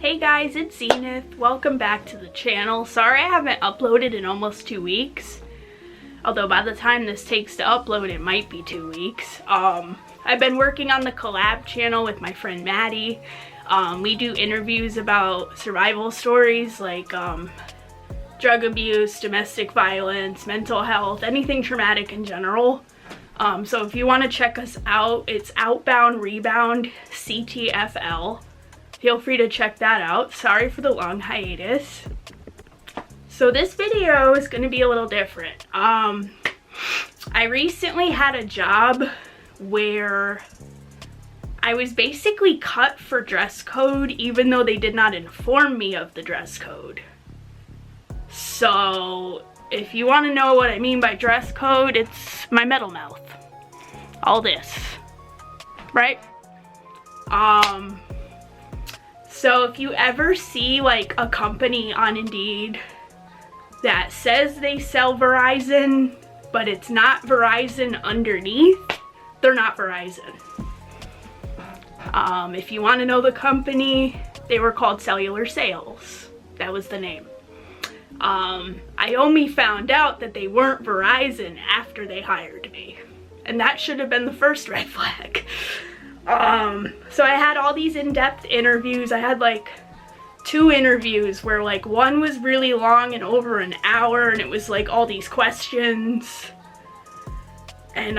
Hey guys, it's Zenith. Welcome back to the channel. Sorry I haven't uploaded in almost 2 weeks. Although by the time this takes to upload, it might be 2 weeks. I've been working on the collab channel with my friend Maddie. We do interviews about survival stories like drug abuse, domestic violence, mental health, anything traumatic in general. So if you want to check us out, it's Outbound Rebound CTFL. Feel free to check that out. Sorry for the long hiatus. So this video is going to be a little different. I recently had a job where I was basically cut for dress code even though they did not inform me of the dress code. So if you want to know what I mean by dress code, it's my metal mouth. All this, right? So if you ever see like a company on Indeed that says they sell Verizon, but it's not Verizon underneath, they're not Verizon. If you want to know the company, they were called Cellular Sales. That was the name. I only found out that they weren't Verizon after they hired me. And that should have been the first red flag. So I had all these in-depth interviews. I had like 2 interviews where like one was really long and over an hour and it was like all these questions. And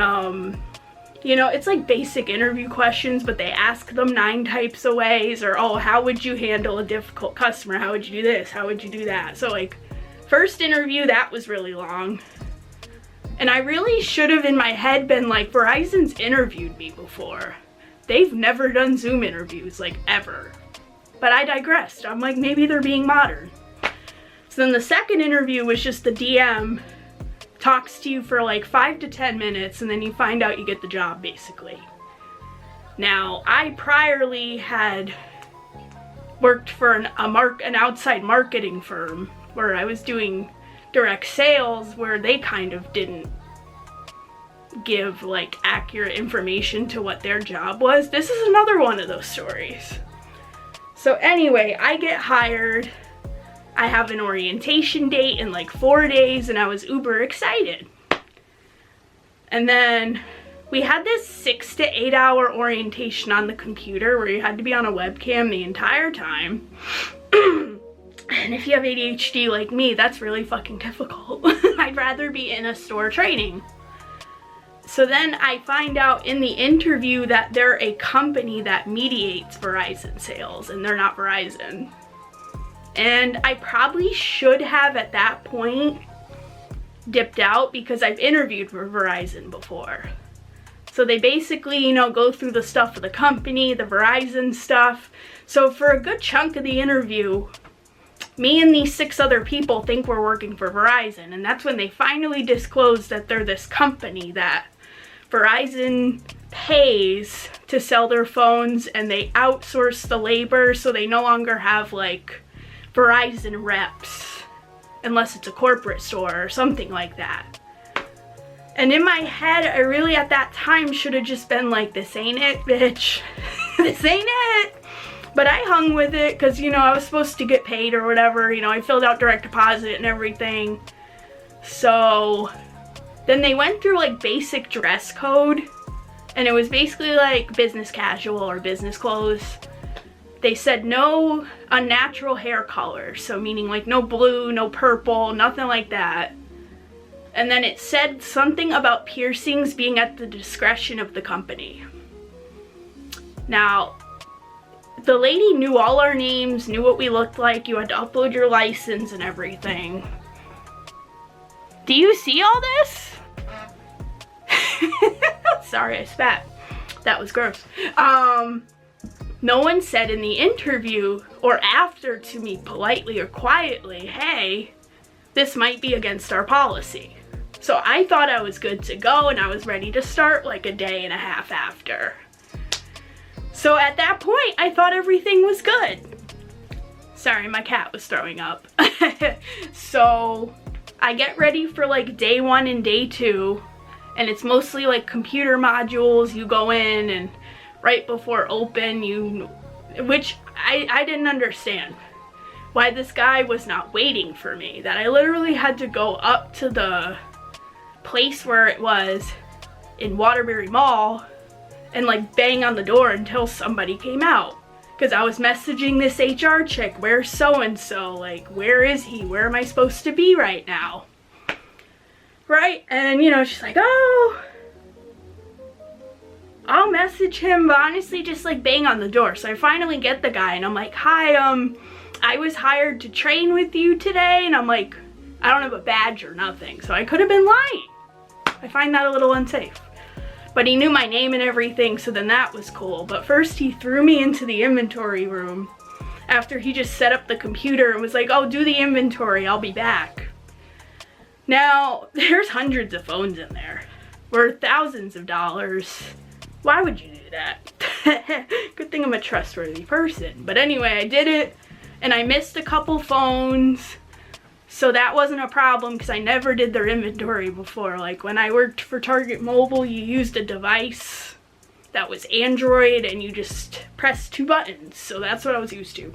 you know, it's like basic interview questions, but they ask them 9 types of ways, or oh, how would you handle a difficult customer? How would you do this? How would you do that? So like first interview, that was really long. And I really should have in my head been like, Verizon's interviewed me before. They've never done Zoom interviews, like ever. But I digressed. I'm like, maybe they're being modern. So then the second interview was just the DM talks to you for like 5 to 10 minutes and then you find out you get the job basically. Now, I priorly had worked for an outside marketing firm where I was doing direct sales where they kind of didn't give like accurate information to what their job was. This is another one of those stories. So anyway, I get hired. I have an orientation date in like 4 days and I was uber excited. And then we had this 6 to 8 hour orientation on the computer where you had to be on a webcam the entire time. And if you have ADHD like me, that's really fucking difficult. I'd rather be in a store training. So then I find out in the interview that they're a company that mediates Verizon sales and they're not Verizon. And I probably should have at that point dipped out because I've interviewed for Verizon before. So they basically, you know, go through the stuff of the company, the Verizon stuff. So for a good chunk of the interview, me and these 6 other people think we're working for Verizon, and that's when they finally disclose that they're this company that Verizon pays to sell their phones and they outsource the labor, so they no longer have like Verizon reps unless it's a corporate store or something like that. And in my head, I really at that time should have just been like, this ain't it, bitch. This ain't it. But I hung with it because, you know, I was supposed to get paid or whatever. You know, I filled out direct deposit and everything. So then they went through like basic dress code. And it was basically like business casual or business clothes. They said no unnatural hair color. So meaning like no blue, no purple, nothing like that. And then it said something about piercings being at the discretion of the company. Now, the lady knew all our names, knew what we looked like. You had to upload your license and everything. Do you see all this? Sorry, I spat. That was gross. No one said in the interview or after to me politely or quietly, hey, this might be against our policy. So I thought I was good to go and I was ready to start like a day and a half after. So at that point, I thought everything was good. Sorry, my cat was throwing up. So I get ready for like day 1 and day 2, and it's mostly like computer modules. You go in and right before open, you which I didn't understand why this guy was not waiting for me, that I literally had to go up to the place where it was in Waterbury Mall and like bang on the door until somebody came out. Because I was messaging this HR chick, where's so-and-so, like, where is he? Where am I supposed to be right now? Right? And, you know, she's like, oh, I'll message him, but honestly just like bang on the door. So I finally get the guy and I'm like, hi, I was hired to train with you today. And I'm like, I don't have a badge or nothing, so I could have been lying. I find that a little unsafe. But he knew my name and everything, so then that was cool. But first he threw me into the inventory room after he just set up the computer and was like, oh, do the inventory, I'll be back. Now, there's hundreds of phones in there, worth thousands of dollars. Why would you do that? Good thing I'm a trustworthy person. But anyway, I did it, and I missed a couple phones, so that wasn't a problem because I never did their inventory before. Like when I worked for Target Mobile, you used a device that was Android and you just pressed 2 buttons. So that's what I was used to.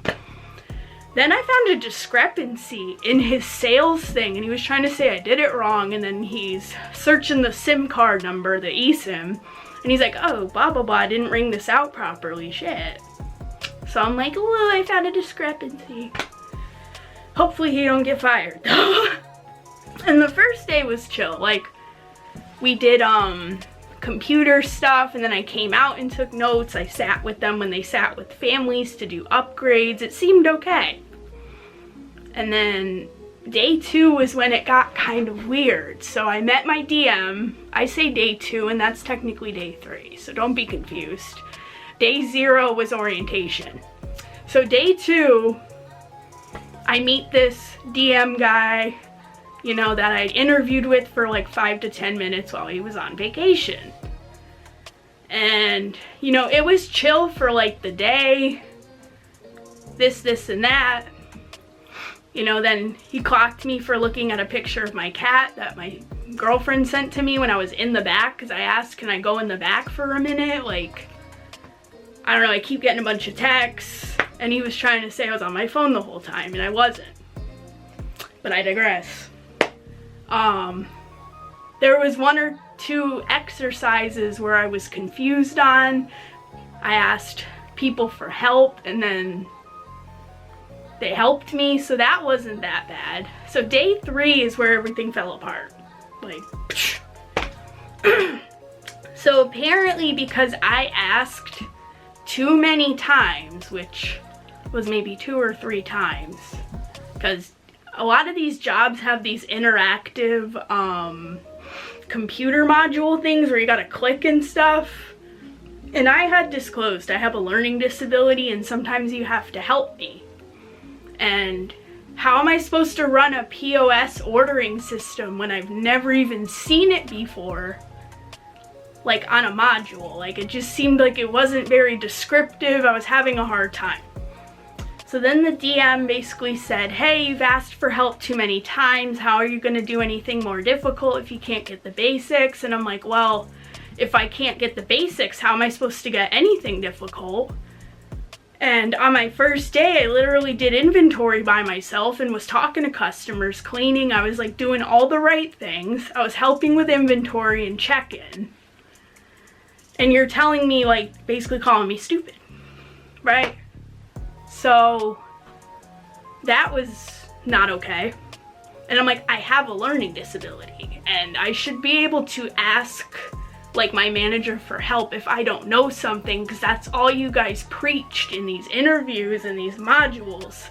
Then I found a discrepancy in his sales thing, and he was trying to say I did it wrong, and then he's searching the SIM card number, the eSIM, and he's like, oh, blah, blah, blah, I didn't ring this out properly, shit. So I'm like, oh, I found a discrepancy. Hopefully he don't get fired. And the first day was chill. Like, we did computer stuff, and then I came out and took notes. I sat with them when they sat with families to do upgrades. It seemed okay. And then day 2 was when it got kind of weird. So I met my DM. I say day 2, and that's technically day 3, so don't be confused. Day 0 was orientation. So day 2, I meet this DM guy, you know, that I interviewed with for like 5 to 10 minutes while he was on vacation. And, you know, it was chill for like the day, this, and that. You know, then he clocked me for looking at a picture of my cat that my girlfriend sent to me when I was in the back, because I asked, can I go in the back for a minute? Like, I don't know, I keep getting a bunch of texts. And he was trying to say I was on my phone the whole time, and I wasn't. But I digress. There was 1 or 2 exercises where I was confused on. I asked people for help, and then they helped me, so that wasn't that bad. So day 3 is where everything fell apart. Like, so apparently because I asked too many times, which was maybe 2 or 3 times, because a lot of these jobs have these interactive computer module things where you gotta click and stuff, and I had disclosed I have a learning disability and sometimes you have to help me. And how am I supposed to run a POS ordering system when I've never even seen it before, like on a module? Like, it just seemed like it wasn't very descriptive. I was having a hard time. So then the DM basically said, hey, you've asked for help too many times. How are you going to do anything more difficult if you can't get the basics? And I'm like, well, if I can't get the basics, how am I supposed to get anything difficult? And on my first day, I literally did inventory by myself and was talking to customers, cleaning. I was like doing all the right things. I was helping with inventory and check-in. And you're telling me, like, basically calling me stupid, right? So that was not okay. And I'm like, I have a learning disability and I should be able to ask like my manager for help if I don't know something, because that's all you guys preached in these interviews and these modules,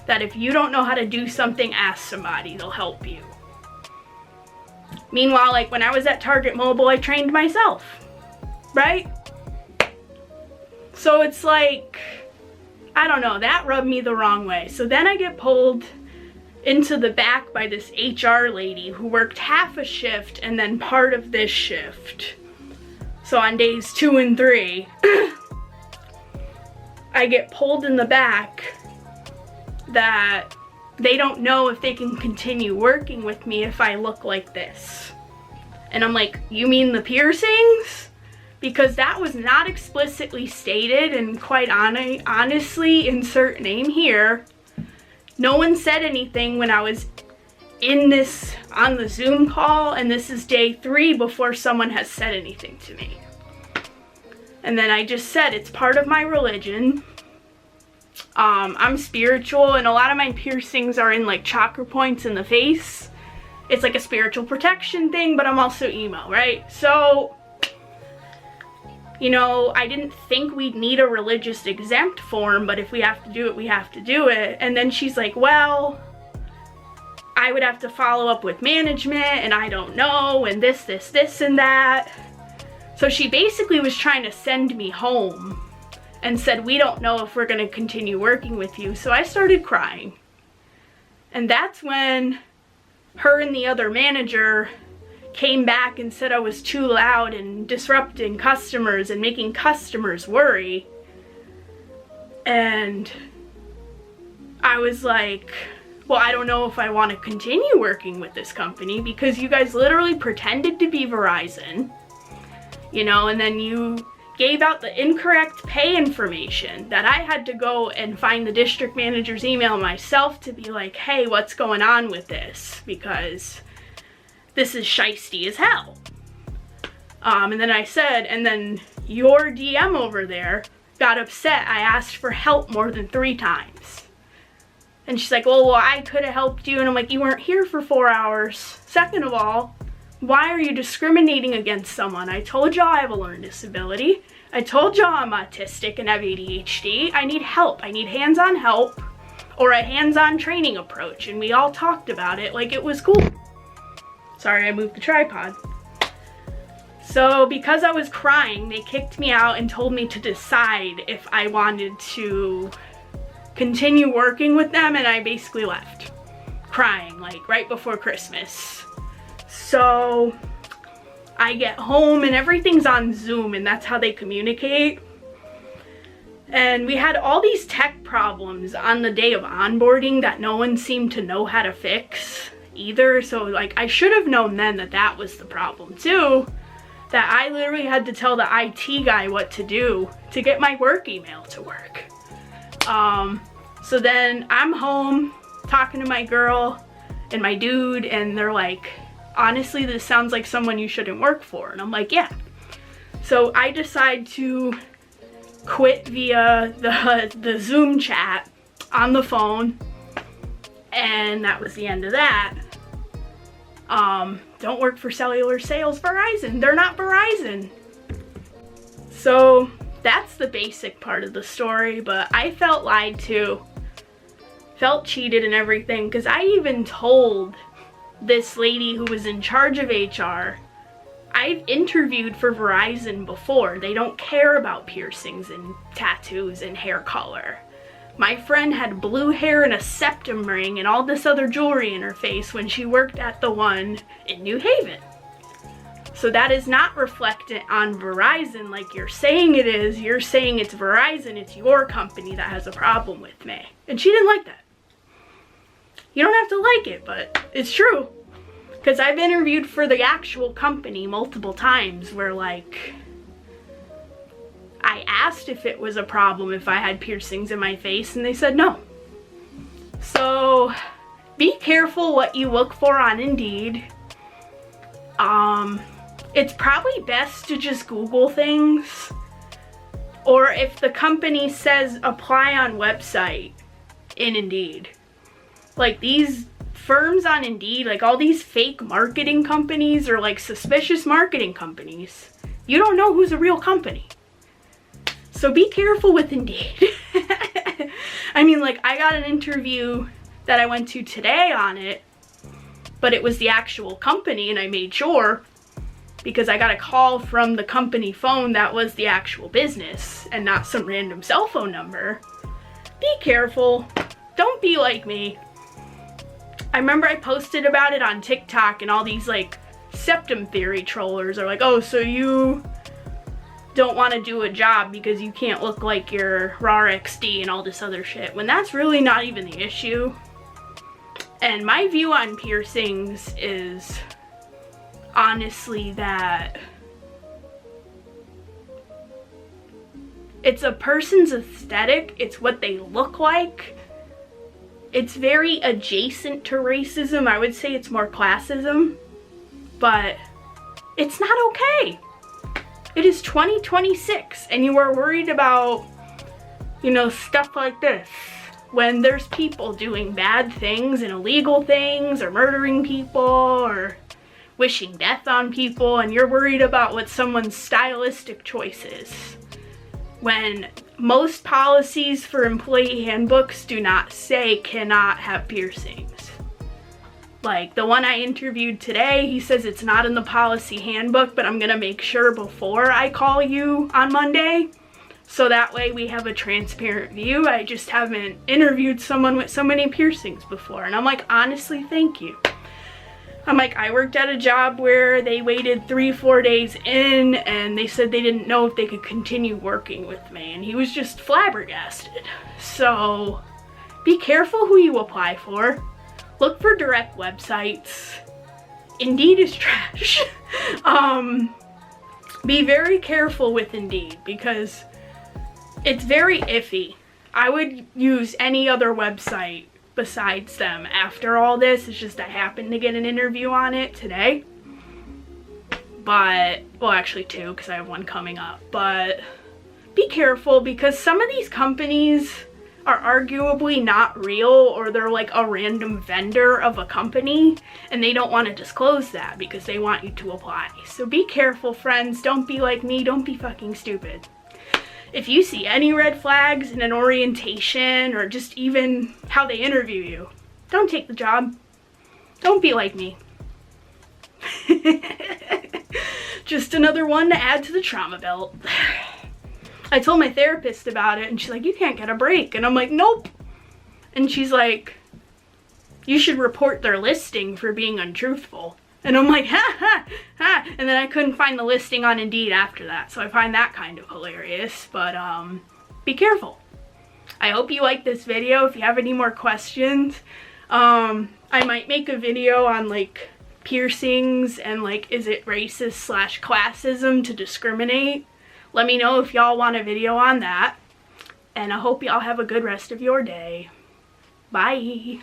that if you don't know how to do something, ask somebody, they'll help you. Meanwhile, like when I was at Target Mobile, I trained myself, right? So it's like, I don't know, that rubbed me the wrong way. So then I get pulled into the back by this HR lady who worked half a shift and then part of this shift. So on days 2 and 3, I get pulled in the back that they don't know if they can continue working with me if I look like this. And I'm like, you mean the piercings? because that was not explicitly stated, and quite honestly, insert name here. No one said anything when I was on the Zoom call, and this is day 3 before someone has said anything to me. And then I just said, it's part of my religion. I'm spiritual, and a lot of my piercings are in like chakra points in the face. It's like a spiritual protection thing, but I'm also emo, right? So, you know, I didn't think we'd need a religious exempt form, but if we have to do it, we have to do it. And then she's like, well, I would have to follow up with management, and I don't know, and this, and that. So she basically was trying to send me home and said, we don't know if we're gonna continue working with you. So I started crying. And that's when her and the other manager came back and said I was too loud and disrupting customers and making customers worry. And I was like, well, I don't know if I want to continue working with this company because you guys literally pretended to be Verizon, you know, and then you gave out the incorrect pay information that I had to go and find the district manager's email myself to be like, hey, what's going on with this? Because this is shisty as hell. And then I said, and then your DM over there got upset. I asked for help more than 3 times. And she's like, well, I could have helped you. And I'm like, you weren't here for 4 hours. Second of all, why are you discriminating against someone? I told y'all I have a learning disability. I told y'all I'm autistic and have ADHD. I need help. I need hands-on help or a hands-on training approach. And we all talked about it like it was cool. Sorry, I moved the tripod. So because I was crying, they kicked me out and told me to decide if I wanted to continue working with them, and I basically left crying like right before Christmas. So I get home and everything's on Zoom, and that's how they communicate. And we had all these tech problems on the day of onboarding that no one seemed to know how to fix either. So like I should have known then that that was the problem too, that I literally had to tell the IT guy what to do to get my work email to work. So then I'm home talking to my girl and my dude, and they're like, honestly, this sounds like someone you shouldn't work for. And I'm like, yeah. So I decide to quit via the Zoom chat on the phone, and that was the end of that. Don't work for cellular sales, Verizon. They're not Verizon. So that's the basic part of the story, but I felt lied to, felt cheated and everything, because I even told this lady who was in charge of HR, I've interviewed for Verizon before. They don't care about piercings and tattoos and hair color. My friend had blue hair and a septum ring and all this other jewelry in her face when she worked at the one in New Haven. So that is not reflected on Verizon like you're saying it is. You're saying it's Verizon, it's your company that has a problem with me. And she didn't like that. You don't have to like it, but it's true. Because I've interviewed for the actual company multiple times where like, I asked if it was a problem if I had piercings in my face, and they said no. So be careful what you look for on Indeed. It's probably best to just Google things, or if the company says apply on website in Indeed. Like these firms on Indeed, like all these fake marketing companies or like suspicious marketing companies, you don't know who's a real company. So be careful with Indeed. I mean, like I got an interview that I went to today on it, but it was the actual company, and I made sure because I got a call from the company phone that was the actual business and not some random cell phone number. Be careful. Don't be like me. I remember I posted about it on TikTok, and all these like septum theory trollers are like, oh, so you don't want to do a job because you can't look like your RAR XD and all this other shit, when that's really not even the issue. And my view on piercings is honestly that It's a person's aesthetic. It's what they look like. It's very adjacent to racism. I would say it's more classism, but it's not okay. It is 2026 and you are worried about, you know, stuff like this when there's people doing bad things and illegal things or murdering people or wishing death on people, and you're worried about what someone's stylistic choice is. When most policies for employee handbooks do not say cannot have piercings. Like the one I interviewed today, he says it's not in the policy handbook, but I'm gonna make sure before I call you on Monday, so that way we have a transparent view. I just haven't interviewed someone with so many piercings before. And I'm like, honestly, thank you. I'm like, I worked at a job where they waited 3-4 days in and they said they didn't know if they could continue working with me. And he was just flabbergasted. So be careful who you apply for. Look for direct websites. Indeed is trash. Be very careful with Indeed because it's very iffy. I would use any other website besides them after all this. It's just I happened to get an interview on it today. But, well, actually two, because I have one coming up. But be careful because some of these companies are arguably not real, or they're like a random vendor of a company and they don't want to disclose that because they want you to apply. So be careful, friends. Don't be like me. Don't be fucking stupid. If you see any red flags in an orientation or just even how they interview you, don't take the job. Don't be like me. Just another one to add to the trauma belt. I told my therapist about it and she's like, you can't get a break. And I'm like, nope. And she's like, you should report their listing for being untruthful. And I'm like, ha ha ha. And then I couldn't find the listing on Indeed after that. So I find that kind of hilarious. But be careful. I hope you like this video. If you have any more questions, I might make a video on like piercings and like, is it racist / classism to discriminate? Let me know if y'all want a video on that. And I hope y'all have a good rest of your day. Bye.